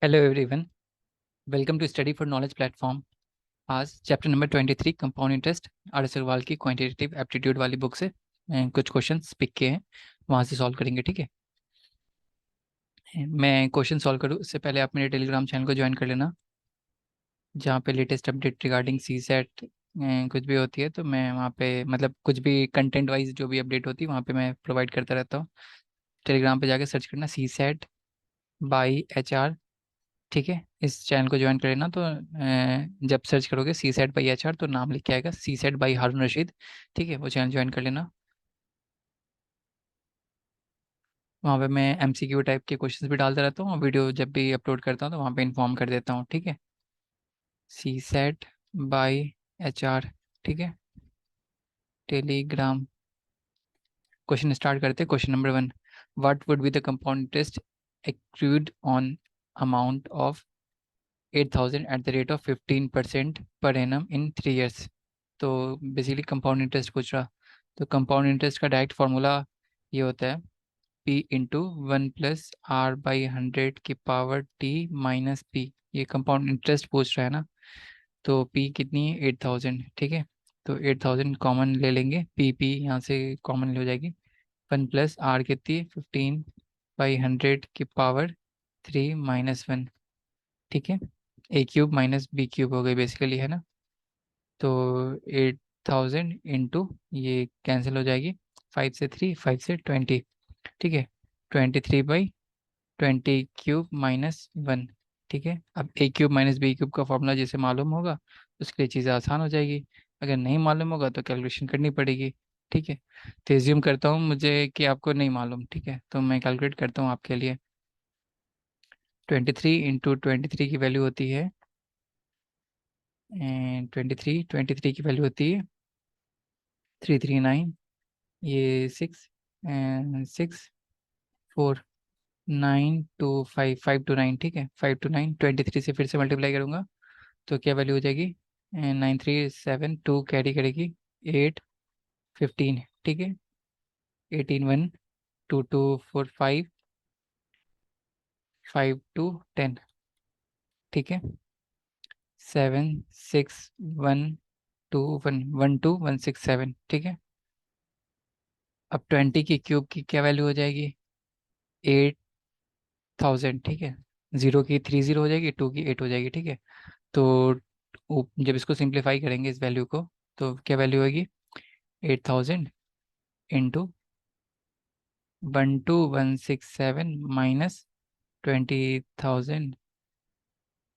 Hello everyone, welcome to study for knowledge platform. आज chapter number 23 compound interest R S Aggarwal की quantitative aptitude वाली book से कुछ questions pick किए हैं, वहाँ से सॉल्व करेंगे। ठीक है, मैं क्वेश्चन सॉल्व करूँ उससे पहले आप मेरे टेलीग्राम चैनल को ज्वाइन कर लेना, जहाँ पे लेटेस्ट अपडेट रिगार्डिंग सी सेट कुछ भी होती है तो मैं वहाँ पे मतलब कुछ भी कंटेंट वाइज जो भी अपडेट होती है वहाँ पे मैं प्रोवाइड करता रहता हूँ। टेलीग्राम पे जाके सर्च करना सी सेट बाई HR। ठीक है, इस चैनल को ज्वाइन कर लेना तो जब सर्च करोगे सी सेट बाई HR तो नाम लिख के आएगा सी सेट बाई हारून रशीद। ठीक है, वो चैनल ज्वाइन कर लेना। वहाँ पे मैं MCQ टाइप के क्वेश्चंस भी डालता रहता हूँ और वीडियो जब भी अपलोड करता हूँ तो वहाँ पे इन्फॉर्म कर देता हूँ। ठीक है, सी सेट बाई HR। ठीक है, टेलीग्राम। क्वेश्चन स्टार्ट करते हैं। Question number 1, what would be the compound interest accrued on amount of 8,000 at the rate of 15% per annum in 3 years। तो बेसिकली कंपाउंड इंटरेस्ट पूछ रहा। तो कंपाउंड इंटरेस्ट का direct formula ये होता है P इंटू 1+R/100 की पावर T माइनस P। ये कंपाउंड इंटरेस्ट पूछ रहा है ना, तो P कितनी है 8,000। ठीक है, तो 8,000 कॉमन ले लेंगे, P यहाँ से कॉमन हो जाएगी। 1+R कितनी है 15/100 की पावर 3 - 1। ठीक है, A³ माइनस B³ हो गई बेसिकली, है ना। तो 8,000 इंटू ये कैंसिल हो जाएगी, 5 से 3, 5 से 20। ठीक है, 23/20³ - 1। ठीक है, अब A³ माइनस B³ का फॉर्मूला जिसे मालूम होगा उसके लिए चीज़ें आसान हो जाएगी, अगर नहीं मालूम होगा तो कैलकुलेशन करनी पड़ेगी। ठीक है, तो एज्यूम करता हूँ मुझे कि आपको नहीं मालूम। ठीक है, तो मैं कैलकुलेट करता हूँ आपके लिए। 23 × 23 की वैल्यू होती है 23 की वैल्यू होती है 339। ये 6 6 4 9 2 5 5 2 9। ठीक है, 5 2 9 23 से फिर से मल्टीप्लाई करूंगा तो क्या वैल्यू हो जाएगी 9 3 7 2 कैरी करेगी 8 15। ठीक है, 18 1 2 2 4 5 5 2 10। ठीक है, 7 6 1 2 1 1 2 1 6 7। ठीक है, अब 20 की क्यूब की क्या वैल्यू हो जाएगी 8,000। ठीक है, 0 की 30 हो जाएगी, 2 की 8 हो जाएगी। ठीक है, तो जब इसको सिंप्लीफाई करेंगे इस वैल्यू को तो क्या वैल्यू होगी 8,000 इंटू 12,167 माइनस 20,000,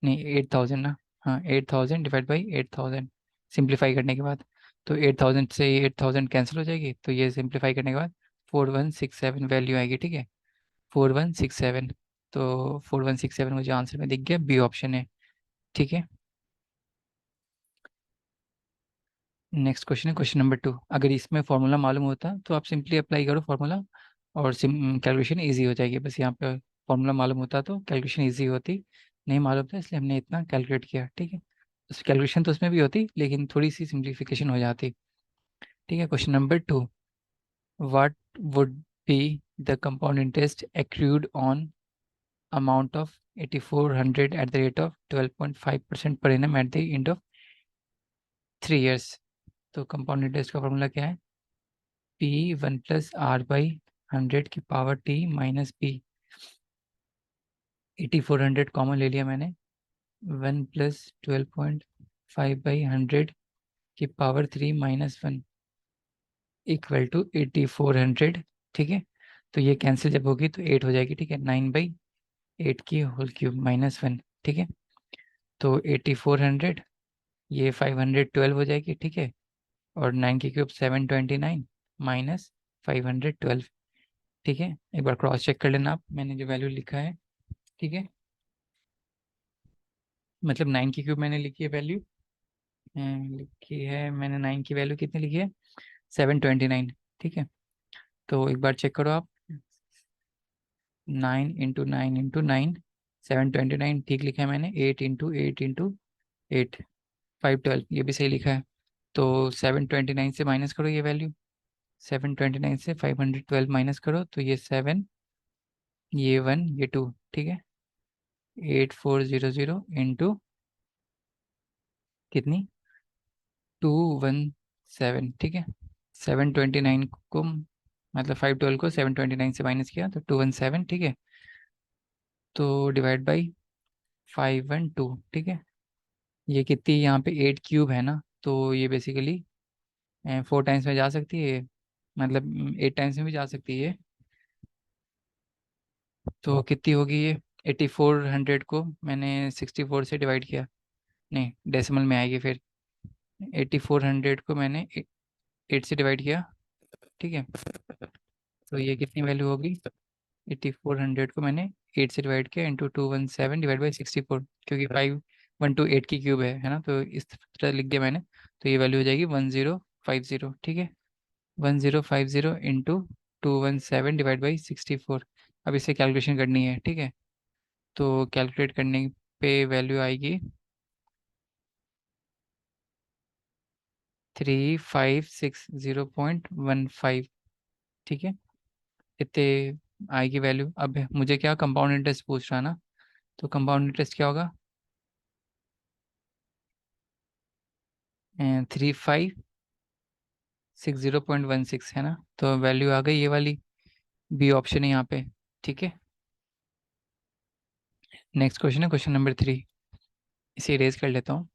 नहीं 8,000 ना, हाँ 8,000 डिवाइड बाई 8,000 सिंप्लीफाई करने के बाद। तो 8,000 से 8,000 कैंसिल हो जाएगी, तो ये सिंप्लीफाई करने के बाद 4167 वैल्यू आएगी। ठीक है, 4167। तो 4167 मुझे आंसर में दिख गया, बी ऑप्शन है। ठीक है, नेक्स्ट क्वेश्चन है क्वेश्चन नंबर 2। अगर इसमें फॉर्मूला मालूम होता तो आप सिंपली अप्लाई करो फॉर्मूला और कैलकुलेशन इजी हो जाएगी। बस यहाँ पे फॉर्मूला मालूम होता तो कैलकुलेशन इजी होती, नहीं मालूम था इसलिए हमने इतना कैलकुलेट किया। ठीक है, उस कैलकुलेशन तो उसमें भी होती लेकिन थोड़ी सी सिंप्लीफिकेशन हो जाती। ठीक है, question number 2, what would be the compound interest accrued on amount of 8,400 at the rate of 12.5% per annum at the end of 3 years। तो कंपाउंड इंटरेस्ट का फॉर्मूला क्या है P 1+R/100 की power T minus P। 8,400 common ले लिया मैंने, 1+12.5/100 की power 3 - 1 equal to 8,400। ठीक है, तो ये कैंसिल जब होगी तो 8 हो जाएगी। ठीक है, 9/8 की होल क्यूब -1। ठीक है, तो 8,400 ये 512 हो जाएगी। ठीक है, और 9 की क्यूब 729 माइनस 512। ठीक है, एक बार क्रॉस चेक कर लेना आप, मैंने जो वैल्यू लिखा है। ठीक है, मतलब 9 की क्यूब मैंने लिखी है वैल्यू, लिखी है मैंने 9 की वैल्यू कितनी लिखी है 729। ठीक है, तो एक बार चेक करो आप, 9 × 9 × 9 729 ठीक लिखा है मैंने, 8 × 8 × 8 512 ये भी सही लिखा है। तो 729 से माइनस करो ये वैल्यू, 729 से 512 माइनस करो तो ये 7, ये 1, ये 2। ठीक है, 8400 इंटू कितनी, 217, ठीक है। 729 को, मतलब 512 को 729 से माइनस किया तो 217, ठीक है। तो डिवाइड बाई 512, ठीक है। ये कितनी, यहाँ पे 8 क्यूब है ना, तो ये बेसिकली 4 टाइम्स में जा सकती है, मतलब 8 टाइम्स में भी जा सकती है। तो कितनी होगी ये, 8400 को मैंने 64 से डिवाइड किया, नहीं डेसिमल में आएगी फिर। 8400 को मैंने 8 से डिवाइड किया, ठीक है। तो ये कितनी वैल्यू होगी, 8400 को मैंने 8 से डिवाइड किया इंटू 217 डिवाइड बाई 64, क्योंकि 5 1 2 8 की क्यूब है ना, तो इस तरह लिख दिया मैंने। तो ये वैल्यू हो जाएगी 1050, ठीक है। 1050 इंटू 217 डिवाइड बाई 64। अब इसे कैलकुलेशन करनी है, ठीक है। तो कैलकुलेट करने पे वैल्यू आएगी 3560.15, ठीक है। इतने आएगी वैल्यू। अब मुझे क्या कंपाउंड इंटरेस्ट पूछ रहा ना, तो कंपाउंड इंटरेस्ट क्या होगा, 3560.16 है ना, तो वैल्यू आ गई ये वाली, बी ऑप्शन है यहाँ पे, ठीक है। नेक्स्ट क्वेश्चन है क्वेश्चन नंबर 3। इसे इरेज कर लेता हूँ।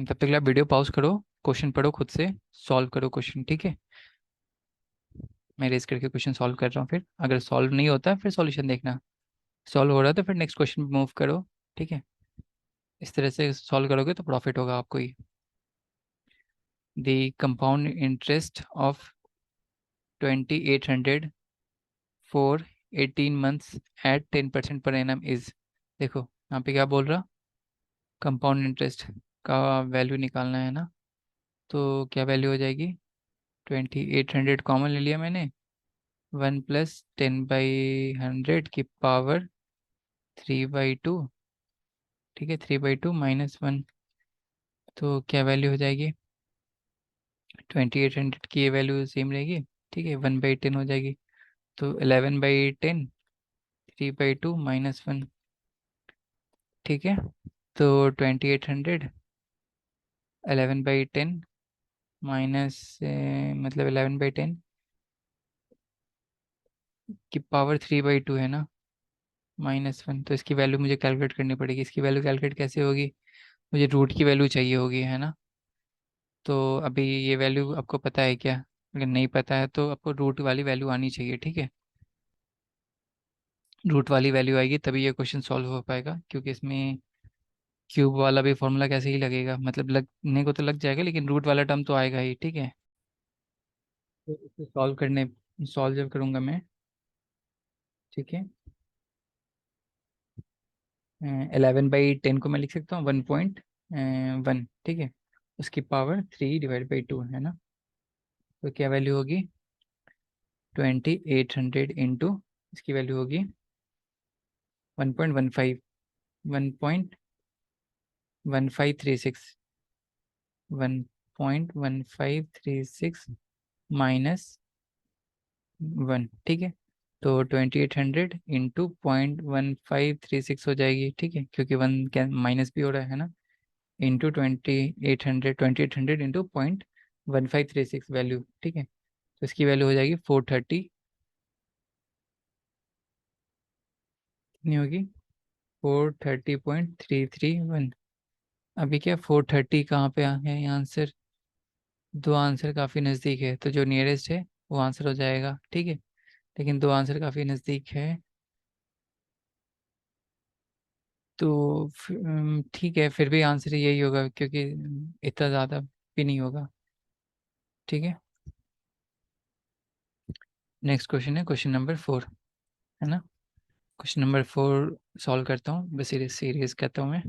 तब तक आप वीडियो पॉज करो, क्वेश्चन पढ़ो खुद से, सॉल्व करो क्वेश्चन, ठीक है। मैं इरेज करके क्वेश्चन सॉल्व कर रहा हूँ, फिर अगर सॉल्व नहीं होता है फिर सॉल्यूशन देखना, सॉल्व हो रहा है तो फिर नेक्स्ट क्वेश्चन मूव करो, ठीक है। इस तरह से सॉल्व करोगे तो प्रॉफिट होगा आपको ही। The compound interest of 2800 for 18 months at 10% per annum is. देखो यहाँ पे क्या बोल रहा, कंपाउंड इंटरेस्ट का वैल्यू निकालना है ना, तो क्या वैल्यू हो जाएगी, 2800 कॉमन ले लिया मैंने, 1 + 10/100 की पावर 3/2, ठीक है। 3/2 -1, तो क्या वैल्यू हो जाएगी, 2800 की ये वैल्यू सेम रहेगी, ठीक है। 1/10 हो जाएगी, तो 11/10, 3/2 -1, ठीक है। तो 2800 11/10 माइनस, मतलब 11/10 की पावर 3/2 है ना, -1, तो इसकी वैल्यू मुझे कैलकुलेट करनी पड़ेगी। इसकी वैल्यू कैलकुलेट कैसे होगी, मुझे रूट की वैल्यू चाहिए होगी, है ना। तो अभी ये वैल्यू आपको पता है क्या, अगर नहीं पता है तो आपको रूट वाली वैल्यू आनी चाहिए, ठीक है। रूट वाली वैल्यू आएगी तभी ये क्वेश्चन सॉल्व हो पाएगा, क्योंकि इसमें क्यूब वाला भी फॉर्मूला कैसे ही लगेगा, मतलब लगने को तो लग जाएगा लेकिन रूट वाला टर्म तो आएगा ही, ठीक है। तो इसे सॉल्व जब करूंगा मैं, ठीक है। 11/10 को मैं लिख सकता हूँ 1.1, ठीक है। उसकी पावर 3/2 है ना, तो क्या वैल्यू होगी, 2800 इंटू, इसकी वैल्यू होगी 1.15, 1.1536, 1.1536 -1, ठीक है। तो 2800 इंटू 0.1536 हो जाएगी, ठीक है, क्योंकि वन क्या माइनस भी हो रहा है ना, इंटू 2800 इंटू 0.1536 वैल्यू, ठीक है। तो इसकी वैल्यू हो जाएगी 430, कितनी होगी, 430.331। अभी क्या 430 कहाँ पे आ गया ये आंसर, दो आंसर काफ़ी नज़दीक है, तो जो नियरेस्ट है वो आंसर हो जाएगा, ठीक है। लेकिन दो आंसर काफ़ी नज़दीक है, तो ठीक है, फिर भी आंसर यही होगा, क्योंकि इतना ज़्यादा भी नहीं होगा, ठीक है। नेक्स्ट क्वेश्चन है क्वेश्चन नंबर 4, है ना। क्वेश्चन नंबर 4 सॉल्व करता हूँ, बस सीरीज कहता हूँ मैं।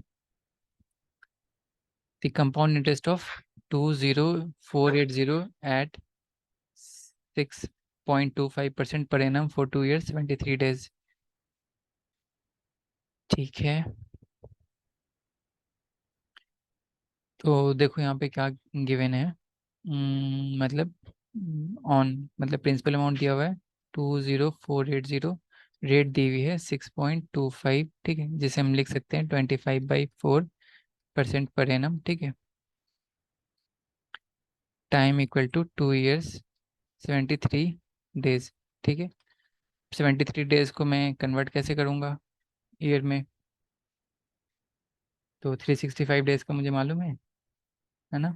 The compound interest of 20480 at 6.25% per annum for 2 years 73 days, ठीक है। तो देखो यहाँ पे क्या गिवन है, मतलब ऑन, मतलब प्रिंसिपल अमाउंट दिया हुआ है 20480, रेट दी हुई है 6.25, ठीक है, जिसे हम लिख सकते हैं 25/4% पर एनम, ठीक है। Time equal to 2 years 73 days, ठीक है। 73 days को मैं कन्वर्ट कैसे करूँगा ईयर में? तो 365 days का मुझे मालूम है ना।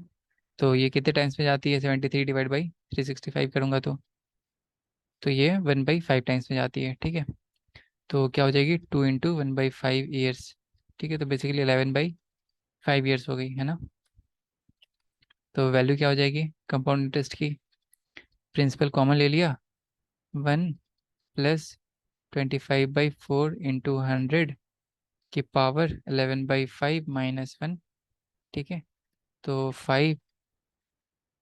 तो ये कितने टाइम्स में जाती है? 73 डिवाइड बाई 365 करूँगा तो ये 1/5 टाइम्स में जाती है, ठीक है। तो क्या हो जाएगी? 2 × 1/5 years, ठीक है। तो बेसिकली 11/5 years हो गई, है ना। तो वैल्यू क्या हो जाएगी कंपाउंड इंटरेस्ट की? प्रिंसिपल कॉमन ले लिया, 1 + 25/4 × 100 की पावर 11/5 - 1, ठीक है। तो 5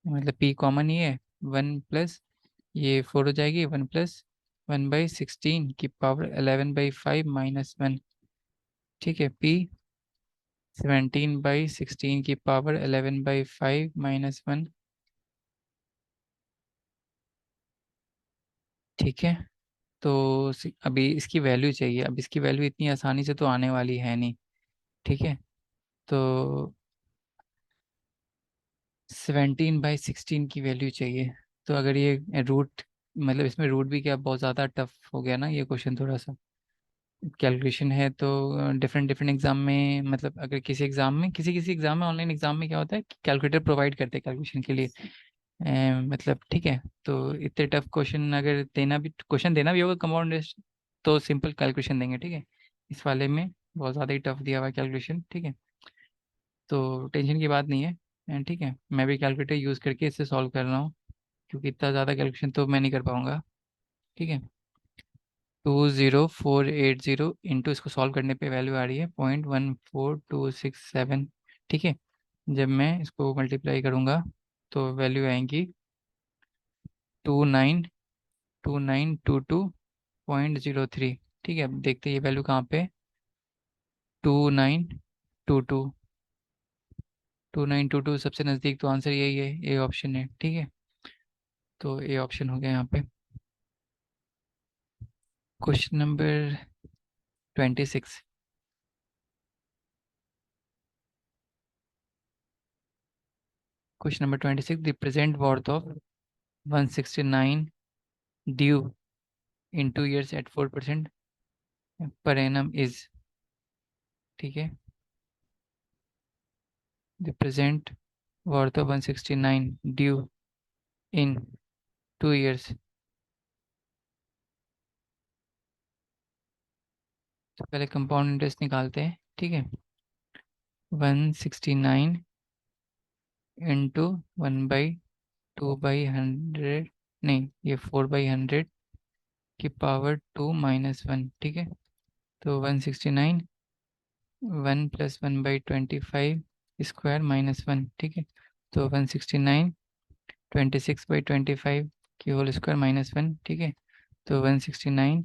मतलब पी कॉमन ही है, 1 ये 4 हो जाएगी, 1 + 1/16 की पावर 11/5 - 1, ठीक है। पी 17/16 की पावर 11/5 - 1, ठीक है। तो अभी इसकी वैल्यू चाहिए। अब इसकी वैल्यू इतनी आसानी से तो आने वाली है नहीं, ठीक है। तो 17/16 की वैल्यू चाहिए। तो अगर ये रूट, मतलब इसमें रूट भी क्या बहुत ज़्यादा टफ हो गया ना ये क्वेश्चन, थोड़ा सा कैलकुलेशन है। तो डिफरेंट डिफरेंट एग्जाम में, मतलब अगर किसी एग्जाम में, किसी किसी एग्जाम में, ऑनलाइन एग्जाम में क्या होता है कि कैलकुलेटर प्रोवाइड करते हैं कैलकुलेशन के लिए। मतलब ठीक है। तो इतने टफ क्वेश्चन अगर देना भी होगा कंपाउंड इंटरेस्ट, तो सिंपल कैलकुलेशन देंगे, ठीक है। इस वाले में बहुत ज़्यादा ही टफ दिया हुआ है कैलकुलेशन, ठीक है। तो टेंशन की बात नहीं है, ठीक है। मैं भी कैलकुलेटर यूज़ करके इसे सॉल्व कर रहा हूँ, क्योंकि इतना ज़्यादा कैलकुलेशन तो मैं नहीं कर पाऊंगा, ठीक है। 20480 इंटू, इसको सॉल्व करने पे वैल्यू आ रही है 0.14267, ठीक है। जब मैं इसको मल्टीप्लाई करूँगा तो वैल्यू आएंगी 2922.03, ठीक है। अब देखते हैं ये वैल्यू कहाँ पे। 2922, 2922 सबसे नज़दीक, तो आंसर यही है, ए ऑप्शन है, ठीक है। तो ए ऑप्शन हो गया यहाँ पे। Question number 26। Question number 26, the present worth of 169 due in 2 years at 4% per annum is, ठीक है। The present worth of 169 due in 2 years। तो पहले कंपाउंड इंटरेस्ट निकालते हैं, ठीक है। 169 इंटू 1/2/100, नहीं ये 4/100 की पावर 2 - 1, ठीक है। तो 169, 1 + 1/25 स्क्वायर -1, ठीक है। तो 169 26/25 की होल स्क्वायर -1, ठीक है। तो 169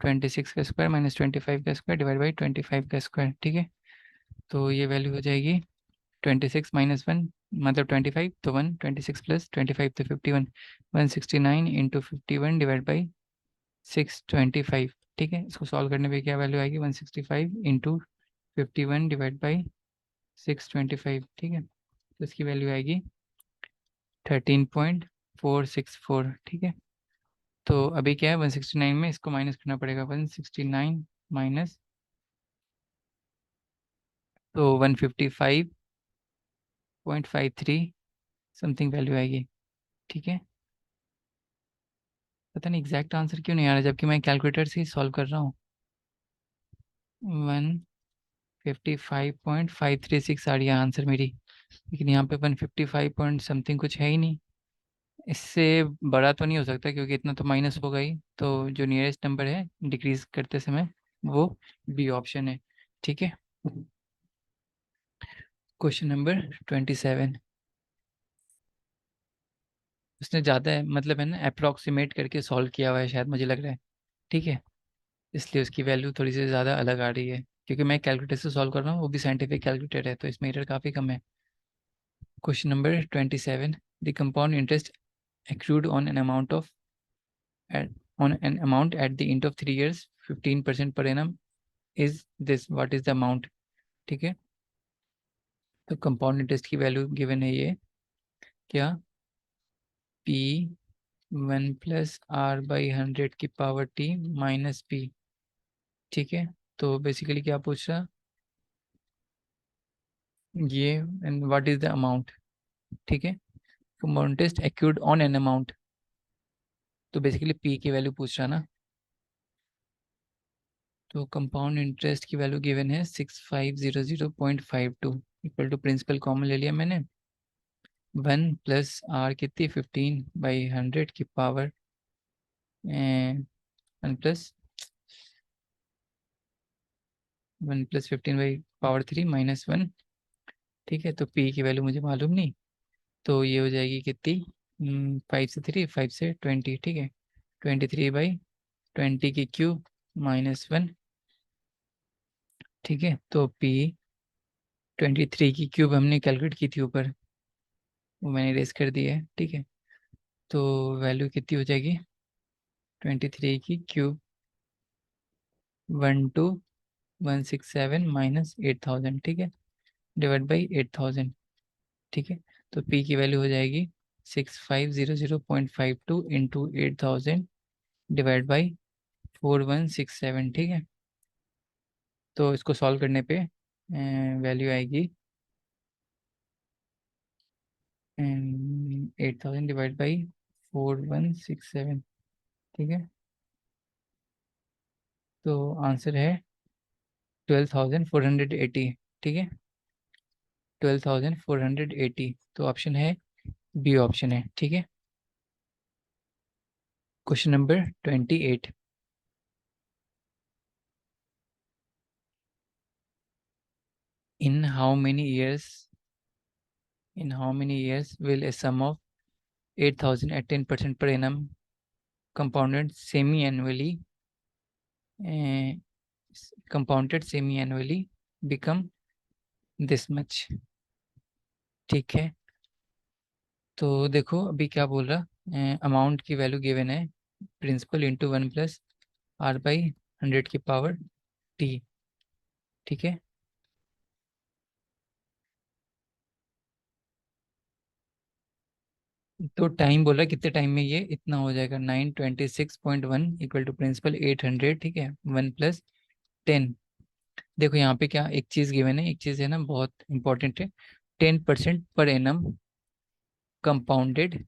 26 का स्क्वायर -25 का स्क्वायर डिवाइड बाई 25 का स्क्वायर, ठीक है। तो ये वैल्यू हो जाएगी 26 - 1 मतलब 25, तो 1, 26 + 25 तो 51, 169 इंटू 51 डिवाइड बाई 625, ठीक है। इसको सॉल्व करने पे क्या वैल्यू आएगी? 165 इंटू 51 डिवाइड बाई 625, ठीक है। तो इसकी वैल्यू आएगी 13.464, ठीक है। तो अभी क्या है, 169 में इसको माइनस करना पड़ेगा, 169 माइनस, तो 155.53 समथिंग वैल्यू आएगी, ठीक है। पता नहीं एग्जैक्ट आंसर क्यों नहीं आ रहा, जबकि मैं कैलकुलेटर से ही सॉल्व कर रहा हूँ। 155.536 आ रही है आंसर मेरी, लेकिन यहाँ पे 155 पॉइंट समथिंग कुछ है ही नहीं। इससे बड़ा तो नहीं हो सकता, क्योंकि इतना तो माइनस होगा ही। तो जो नियरेस्ट नंबर है डिक्रीज करते समय, वो बी ऑप्शन है, ठीक है। Question number 27। उसने ज़्यादा है, मतलब है ना, अप्रोक्सीमेट करके सॉल्व किया हुआ है शायद, मुझे लग रहा है, ठीक है। इसलिए उसकी वैल्यू थोड़ी सी ज़्यादा अलग आ रही है, क्योंकि मैं कैलकुलेटर से सॉल्व कर रहा हूँ, वो भी साइंटिफिक कैलकुलेटर है, तो इसमें एरर काफ़ी कम है। Question number 27, the compound interest accrued on an amount of on an amount at the end of 3 years 15% per annum is this, what is the amount. ठीक है, तो कंपाउंड इंटरेस्ट की value given है ये, क्या, P 1 + r/100 की power T minus P. ठीक है, तो बेसिकली क्या पूछ रहा ये, and what is the amount. ठीक है, compound interest accrued on an amount, तो बेसिकली पी की वैल्यू पूछ रहा ना। तो कंपाउंड इंटरेस्ट की वैल्यू गिवन है 6500.52 इक्वल टू प्रिंसिपल कॉमन ले लिया मैंने, 1 + r कितनी 15/100 की पावर 1 + 1 + 15/3 -1। ठीक है, तो p की वैल्यू मुझे मालूम नहीं, तो ये हो जाएगी कितनी, 5 से 3, 5 से 20। ठीक है, 23/20 की क्यूब -1। ठीक है, तो p 23 की क्यूब हमने कैलकुलेट की थी ऊपर, वो मैंने रेस कर दी है। ठीक है, तो वैल्यू कितनी हो जाएगी, 23 की क्यूब 12167 -8000। ठीक है, डिवाइड बाई 8000। ठीक है, तो p की वैल्यू हो जाएगी 6500.52 इंटू 8000 डिवाइड बाई 4167। ठीक है, तो इसको सॉल्व करने पे वैल्यू आएगी 8000 डिवाइड बाई 4167। ठीक है, तो आंसर है 12480। ठीक है, 12480, तो ऑप्शन है बी ऑप्शन है। ठीक है, question number 28। In how many years in how many years will a sum of 8000 at 10% per annum compounded semi-annually become this much। ठीक है, तो देखो अभी क्या बोल रहा, अमाउंट की वैल्यू गिवन है प्रिंसिपल इंटू 1 + r/100 की पावर टी। ठीक है, तो टाइम बोल रहा है कितने टाइम में ये इतना हो जाएगा, 926.1 इक्वल टू प्रिंसिपल 800। ठीक है, 1 + 10। देखो यहाँ पे क्या एक चीज गिवन है, एक चीज है ना बहुत इंपॉर्टेंट है, 10% पर एनम कंपाउंडेड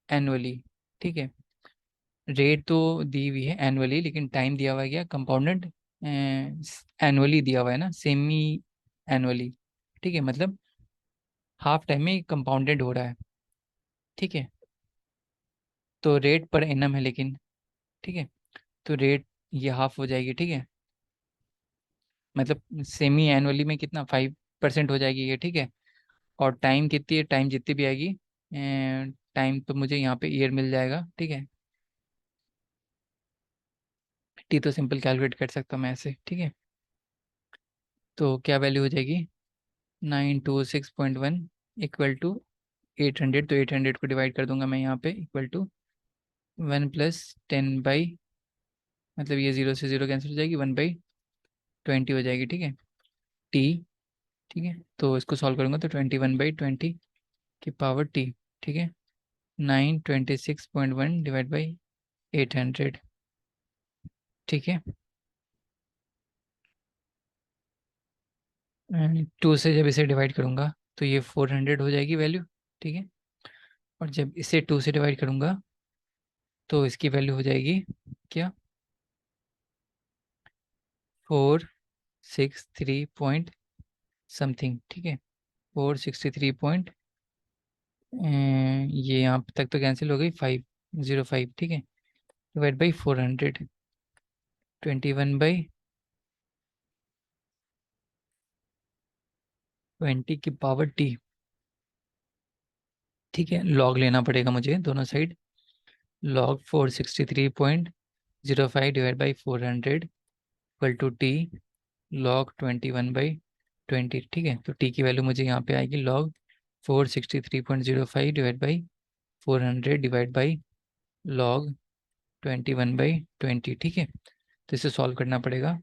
एनुअली। ठीक है, रेट तो दी हुई है एनुअली, लेकिन टाइम दिया हुआ है क्या, कंपाउंडेड एनुअली दिया हुआ है ना, सेमी एनुअली। ठीक है, मतलब हाफ टाइम में कंपाउंडेड हो रहा है। ठीक है, तो रेट पर एनम है लेकिन। ठीक है, तो रेट ये हाफ हो जाएगी। ठीक है, मतलब सेमी एनुअली में कितना 5% हो जाएगी ये। ठीक है, और टाइम कितनी है, टाइम जितनी भी आएगी, टाइम तो मुझे यहाँ पे ईयर मिल जाएगा। ठीक है, टी तो सिंपल कैलकुलेट कर सकता हूँ मैं ऐसे। ठीक है, तो क्या वैल्यू हो जाएगी, 926.1 इक्वल टू 800, तो 800 को डिवाइड कर दूंगा मैं यहाँ पे, इक्वल टू 1 + 10 बाई, मतलब ये 0 से 0 कैंसिल हो जाएगी, 1/20 हो जाएगी। ठीक है, टी। ठीक है, तो इसको सॉल्व करूंगा तो 21/20 की पावर टी। ठीक है, 926.1 डिवाइड बाई 800। ठीक है, 2 से जब इसे डिवाइड करूंगा तो ये 400 हो जाएगी वैल्यू। ठीक है, और जब इसे 2 से डिवाइड करूंगा तो इसकी वैल्यू हो जाएगी क्या, 463 पॉइंट समथिंग। ठीक है, 463 पॉइंट, ये यहाँ तक तो कैंसिल हो गई, 505। ठीक है, डिवाइड बाई 400, 21/20 की पावर टी। ठीक है, लॉग लेना पड़ेगा मुझे दोनों side, log 463.05 divide by 400 equal to T log 21/20। ठीक है, तो टी की वैल्यू मुझे यहाँ पे आएगी log 463.05 divide by 400 divide by log 21/20, ठीक है। तो इसे सॉल्व करना पड़ेगा।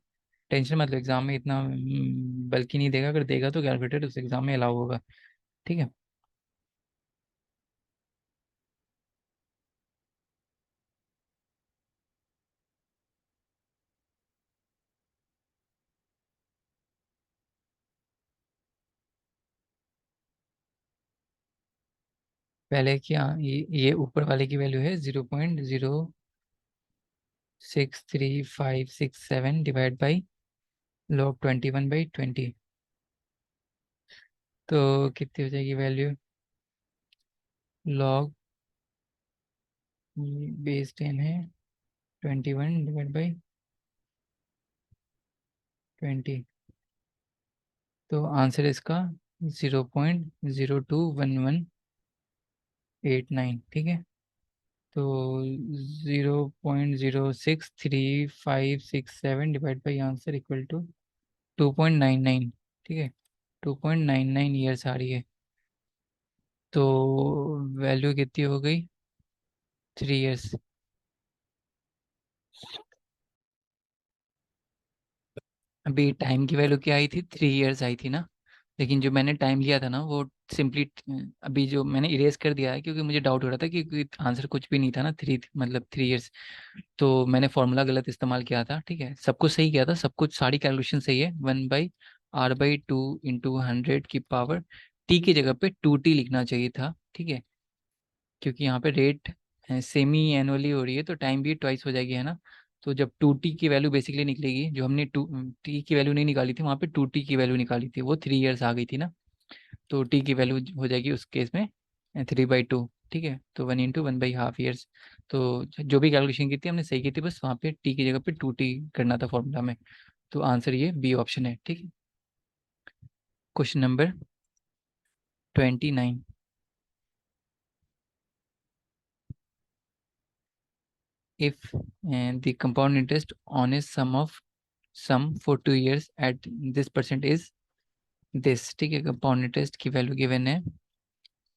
टेंशन मतलब एग्जाम में इतना बल्कि नहीं देगा, अगर देगा तो कैलकुलेटर उस एग्जाम में अलाउ होगा, ठीक है। पहले क्या, ये ऊपर वाले की वैल्यू है 0.06357 डिवाइड बाई log 21/20। तो कितनी हो जाएगी वैल्यू, log बेस 10 है, 21 डिवाइड बाई 20। तो आंसर इसका 0.021189, ठीक है। तो 0.06357 divide by answer equal to 2.99, ठीक है। 2.99 ईयर्स आ रही है। तो वैल्यू कितनी हो गई, 3 ईयर्स। अभी टाइम की वैल्यू क्या आई थी, 3 ईयर्स आई थी ना। लेकिन जो मैंने टाइम लिया था ना वो सिंपली, अभी जो मैंने इरेज कर दिया है क्योंकि मुझे डाउट हो रहा था कि आंसर कुछ भी नहीं था ना, मतलब 3 ईयर्स। तो मैंने फॉर्मूला गलत इस्तेमाल किया था, ठीक है। सब कुछ सही किया था, सब कुछ सारी कैलकुलेशन सही है। 1/r/2 × 100 की पावर टी की जगह पे 2t लिखना चाहिए था, ठीक है। क्योंकि यहाँ पे रेट सेमी एनुअली हो रही है तो टाइम भी ट्वाइस हो जाएगी, है ना। तो जब 2t की वैल्यू बेसिकली निकलेगी, जो हमने 2t की वैल्यू नहीं निकाली थी वहाँ पे 2t की वैल्यू निकाली थी, वो 3 ईयर्स आ गई थी ना। तो t की वैल्यू हो जाएगी उस केस में 3/2, ठीक है। तो 1 × 1/2 ईयर्स। तो जो भी कैलकुलेशन की थी हमने सही की थी, बस वहाँ पे t की जगह पे 2t करना था फॉर्मूला में। तो आंसर ये बी ऑप्शन है, ठीक है। Question number 29। If the compound interest on a sum for 2 years at this percent is this, ठीक है। कंपाउंड इंटरेस्ट की वैल्यू गिवन है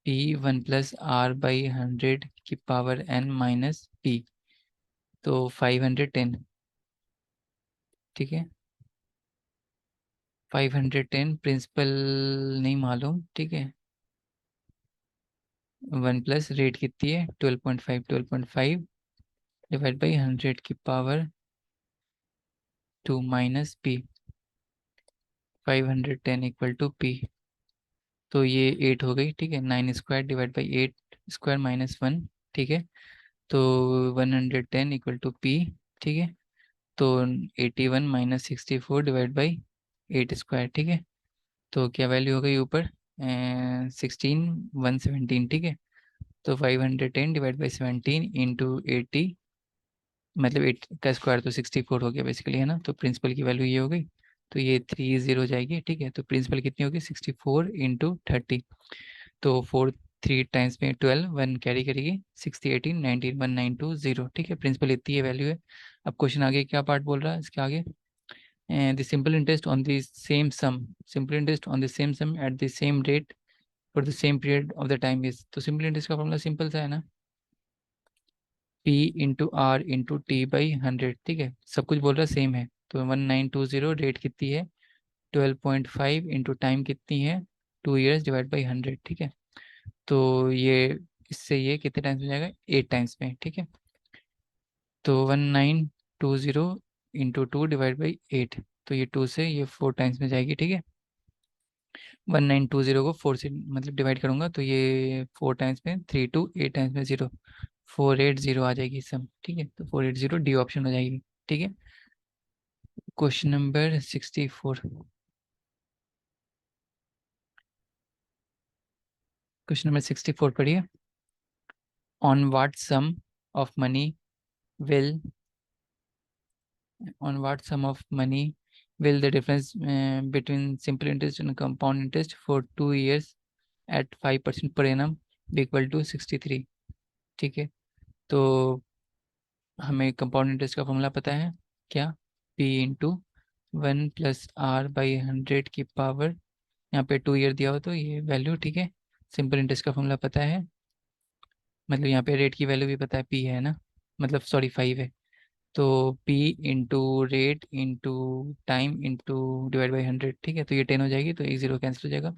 p1 + r/100 की पावर n माइनस p। तो 510, ठीक है। 510 प्रिंसिपल नहीं मालूम, ठीक है। 1 प्लस रेट कितनी है 12.5 डिवाइड बाई 100 की power 2 minus p। 510 equal to p। तो ये 8 हो गई, ठीक है। 9² डिवाइड बाई 8² माइनस 1, ठीक है। तो 110 इक्वल टू p, ठीक है। तो 81 माइनस 64 डिवाइड बाई 8², ठीक है। तो क्या वैल्यू हो गई ऊपर, 16 117, ठीक है। तो 510 डिवाइड बाई 17 इंटू 80, मतलब 8 का स्क्वायर तो 64 हो गया बेसिकली, है ना। तो प्रिंसिपल की वैल्यू ये हो गई। तो ये 30 हो जाएगी, ठीक है। तो प्रिंसिपल कितनी होगी 64 इंटू 30। तो 4 3 टाइम्स में 12, 1 कैरी करेगी, 60 18 19 1920, ठीक है। प्रिंसिपल इतनी है वैल्यू है। अब क्वेश्चन आगे क्या पार्ट बोल रहा है इसके आगे, the simple interest on the same sum, simple interest on the same sum at the same rate for the same period of the time is. तो सिंपल इंटरेस्ट का फॉर्मूला सिंपल सा है ना, p × r × t/100, ठीक है। सब कुछ बोल रहा है सेम है। तो 1920 रेट कितनी है 12.5 इंटू टाइम कितनी है 2 ईयर्स डिवाइड बाई 100, ठीक है। तो ये इससे ये कितने टाइम्स में जाएगा 8 टाइम्स में, ठीक है। तो 1920 इंटू 2 डिवाइड बाई 8, तो ये 2 से ये 4 टाइम्स में जाएगी, ठीक है। 1920 को 4 से मतलब डिवाइड करूंगा तो ये 4 टाइम्स में 3 2 8 टाइम्स में 0, 480 आ जाएगी सम, ठीक है। तो 480 डी ऑप्शन हो जाएगी, ठीक है। Question number 64। क्वेश्चन नंबर 64 पढ़िए। On what sum of money will on what sum of money will the difference between simple interest and compound interest for 2 years at 5% per annum be equal to 63, ठीक है। तो हमें compound interest का formula पता है क्या, p into 1 + r/100 की power, यहाँ पे 2 ईयर दिया हो तो ये वैल्यू, ठीक है। सिंपल इंटरेस्ट का फॉर्मूला पता है, मतलब यहाँ पे रेट की वैल्यू भी पता है p है ना। मतलब सॉरी 5 है। तो P into rate into time into divide by 100, ठीक है, तो ये 10 हो जाएगी, तो एक जीरो कैंसिल हो जाएगा।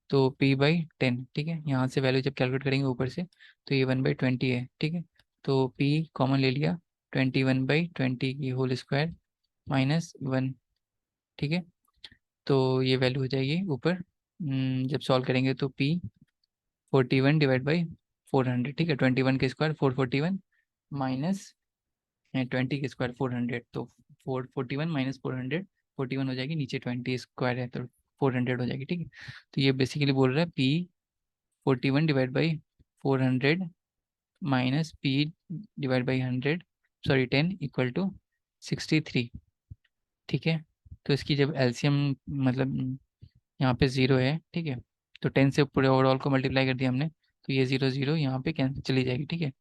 तो P/10, ठीक है, यहाँ से वैल्यू जब कैलकुलेट करेंगे ऊपर से, तो ये 1/20 है, ठीक है। तो P कॉमन ले लिया, 21/20 की होल स्क्वायर -1, ठीक है। तो ये वैल्यू हो जाएगी ऊपर, जब सॉल्व करेंगे तो P 41/400, ठीक है, 21 के स्क्वायर 441 माइनस 20 के स्क्वायर 400, तो 441 माइनस 400, 41 हो जाएगी, नीचे 20 स्क्वायर है तो 400 हो जाएगी, ठीक है। तो ये बेसिकली बोल रहा है P 41/400 minus P/100, sorry 10 equal to 63, ठीक है। तो इसकी जब एलसीएम, मतलब यहाँ पे ज़ीरो है, ठीक है, तो 10 से पूरे ओवरऑल को मल्टीप्लाई कर दिया हमने, तो ये ज़ीरो ज़ीरो यहाँ पे कैंसिल चली जाएगी, ठीक है।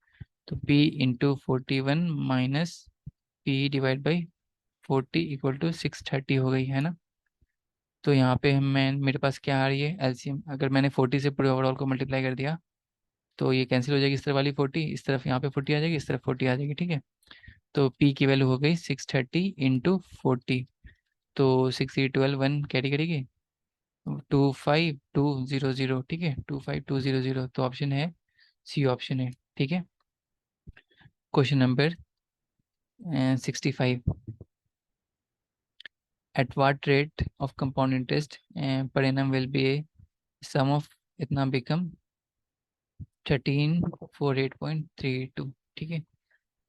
तो P/41 minus P/40 equal to 630 हो गई है ना। तो यहाँ पे मैं, मेरे पास क्या आ रही है एलसीएम, अगर मैंने 40 से पूरे ओवरऑल को मल्टीप्लाई कर दिया तो ये कैंसिल हो जाएगी, इस तरफ वाली 40 इस तरफ, यहाँ पे 40 आ जाएगी, इस तरफ 40 आ जाएगी, ठीक है। तो P की वैल्यू हो गई 630 इंटू 40, तो 6 8 12 1 कैरी करेगी, 25200, ठीक है, 25200, तो ऑप्शन है सी, ऑप्शन है, ठीक है। Question number 65, at what rate of compound interest per annum will be a sum of इतना बिकम 1348.32, ठीक है।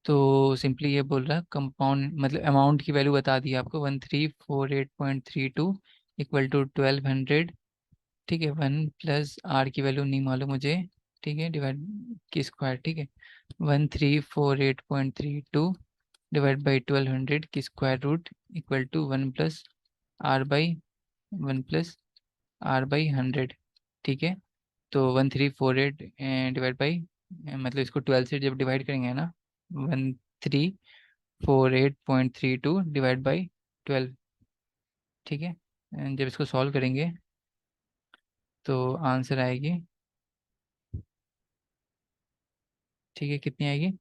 तो सिंपली ये बोल रहा है कंपाउंड, मतलब अमाउंट की वैल्यू बता दी आपको 1348.32 इक्वल टू 1200, ठीक है, 1 + R की वैल्यू नहीं मालूम मुझे, ठीक है, डिवाइड की स्क्वायर, ठीक है, 1348.32 डिवाइड बाई 1200 की square root equal to 1 + R/1 + R/100, ठीक है। तो 1348 डिवाइड बाई, मतलब इसको 12 से जब डिवाइड करेंगे ना, 1348.32 डिवाइड बाई 12, ठीक है। जब इसको सॉल्व करेंगे तो आंसर आएगी, ठीक है, कितनी आएगी,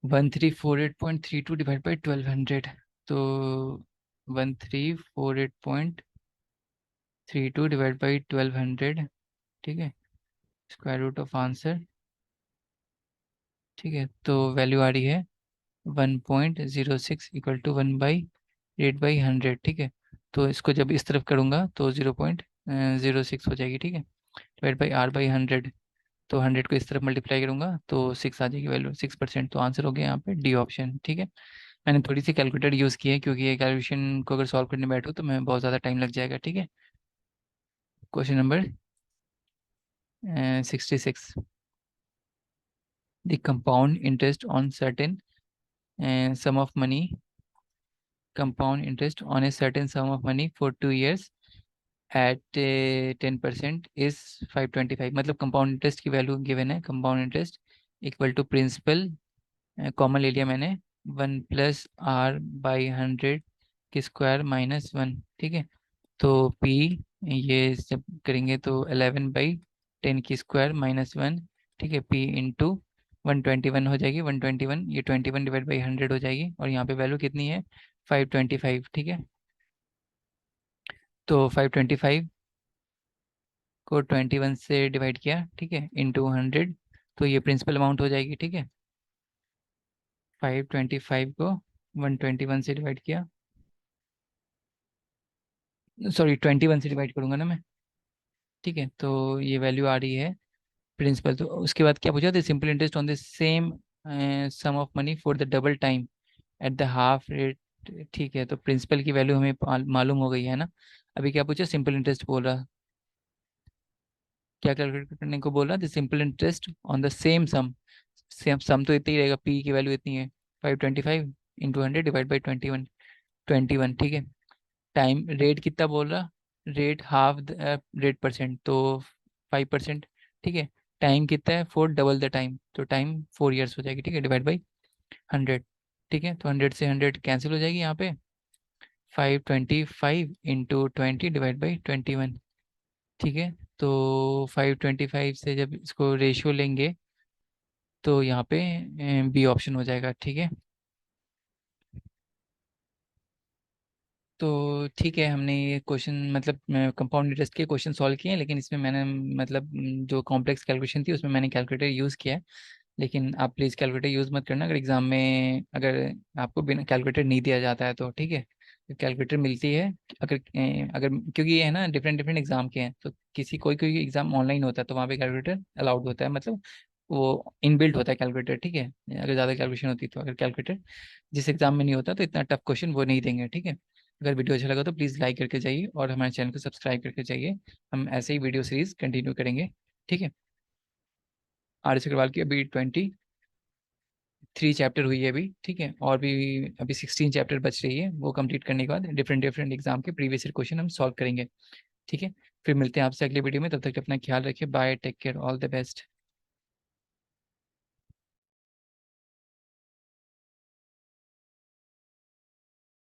1348.32 डिवाइड बाई 1200, तो 1348.32 डिवाइड बाई 1200, ठीक है, स्क्वायर रूट ऑफ आंसर, ठीक है। तो वैल्यू आ रही है 1.06 इक्वल टू 1/8/100, ठीक है। तो इसको जब इस तरफ करूँगा तो 0.06 हो जाएगी, ठीक है, डिवाइड बाई R/100, तो 100 को इस तरफ मल्टीप्लाई करूंगा तो 6 आ जाएगी वैल्यू, 6%, तो आंसर हो गया यहाँ पे डी ऑप्शन, ठीक है। मैंने थोड़ी सी कैलकुलेटर यूज़ की है क्योंकि ये कैलकुलेशन को अगर सॉल्व करने बैठूँ तो मैं बहुत ज़्यादा टाइम लग जाएगा, ठीक है। Question number 66, the compound interest on certain sum of money, compound interest on a certain sum of money for 2 years at 10% is 525, मतलब कंपाउंड इंटरेस्ट की वैल्यू गिवन है, compound interest equal to principal, common ले लिया मैंने, 1 + R/100 की square -1, ठीक है। तो P, ये जब करेंगे तो 11/10 की स्क्वायर -1, ठीक है, P इंटू 121 हो जाएगी, 121, ये 21 डिवाइड बाई 100 हो जाएगी, और यहाँ पे वैल्यू कितनी है 525, ठीक है। तो 525 को 21 से डिवाइड किया, ठीक है, इंटू 100, तो ये प्रिंसिपल अमाउंट हो जाएगी, ठीक है। 525 को 121 से डिवाइड किया, सॉरी 21 से डिवाइड करूंगा ना मैं, ठीक है, तो ये वैल्यू आ रही है प्रिंसिपल। तो उसके बाद क्या पूछा था, simple interest on the same sum of money for the double time at the half rate, ठीक है। तो प्रिंसिपल की वैल्यू हमें मालूम हो गई है ना। अभी क्या पूछा, सिंपल इंटरेस्ट बोल रहा, क्या कैलकुलेट करने को बोल रहा, the simple interest on the same sum, same sum तो इतना ही रहेगा, पी की वैल्यू इतनी है, 525 इंटू 100 डिवाइड बाई 21, 21, ठीक है। टाइम रेट कितना बोल रहा, रेट हाफ रेट परसेंट, तो 5%, ठीक है। टाइम कितना है, 4 डबल द टाइम, तो टाइम 4 years हो जाएगी, ठीक है, डिवाइड बाई 100, ठीक है। तो 100 से 100 कैंसिल हो जाएगी यहाँ पे, 525 इंटू 20 डिवाइड बाई 21, ठीक है। तो 525 से जब इसको रेशियो लेंगे तो यहाँ पे बी ऑप्शन हो जाएगा, ठीक है। तो ठीक है, हमने ये क्वेश्चन मतलब कंपाउंड इंटरेस्ट के क्वेश्चन सॉल्व किए हैं, लेकिन इसमें मैंने मतलब जो कॉम्प्लेक्स कैलकुलेशन थी उसमें मैंने कैलकुलेटर यूज़ किया है। लेकिन आप प्लीज़ कैलकुलेटर यूज़ मत करना अगर एग्जाम में, अगर आपको बिना कैलकुलेटर नहीं दिया जाता है तो, ठीक है। कैलकुलेटर मिलती है अगर अगर क्योंकि ये है ना, डिफरेंट डिफरेंट एग्जाम के हैं, तो किसी कोई कोई एग्जाम ऑनलाइन होता है तो वहाँ पे कैलकुलेटर अलाउड होता है, मतलब वो इनबिल्ट होता है कैलकुलेटर, ठीक है। अगर ज़्यादा कैलकुलेशन होती है तो, अगर कैलकुलेटर जिस एग्जाम में नहीं होता तो इतना टफ क्वेश्चन वो नहीं देंगे, ठीक है। अगर वीडियो अच्छा लगा तो प्लीज़ लाइक करके जाइए और हमारे चैनल को सब्सक्राइब करके जाइए। हम ऐसे ही वीडियो सीरीज कंटिन्यू करेंगे, ठीक है। आर एस अग्रवाल की अभी 23 चैप्टर हुई है अभी, ठीक है। और भी अभी 16 चैप्टर बच रही है, वो कंप्लीट करने के बाद डिफरेंट डिफरेंट एग्जाम के प्रीवियस ईयर क्वेश्चन हम सॉल्व करेंगे, ठीक है। फिर मिलते हैं आपसे अगले वीडियो में, तब तक अपना ख्याल रखिए, bye, take care, all the best.